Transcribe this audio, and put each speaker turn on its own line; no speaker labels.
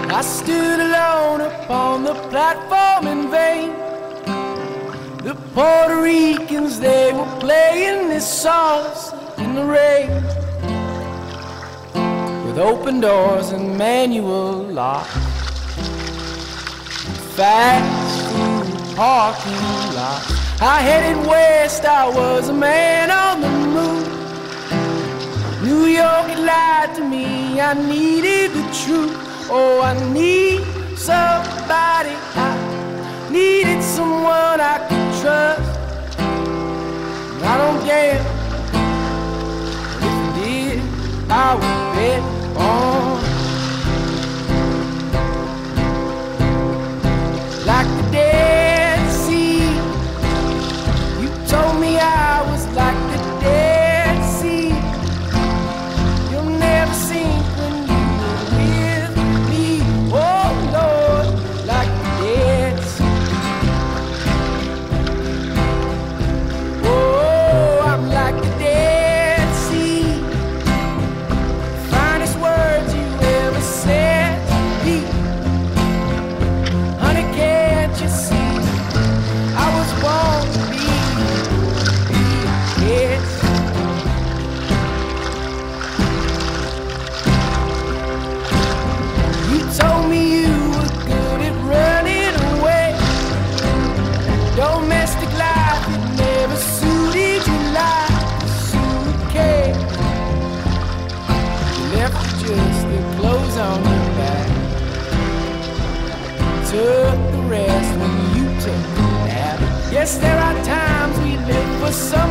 I stood alone upon the platform in vain. The Puerto Ricans, they were playing this songs in the rain, with open doors and manual locks, fast food parking lots. I headed west, I was a man on the move. New York had lied to me, I needed the truth. Oh, I need somebody, I needed someone I could trust. And I don't care if I did, I would bet on. Like the Dead Sea, you told me I was like the Dead Sea. You'll never sink when you were with me. Oh Lord, like the Dead Sea. Oh, I'm like the Dead Sea. Finest words you ever said to me. Honey, can't you see? I was born to be it. You told me you were good at running away. Domestic life, it never suited you like a suitcase. You left just the clothes on your back, took the rest when you took a nap. Yes, there are times we live for some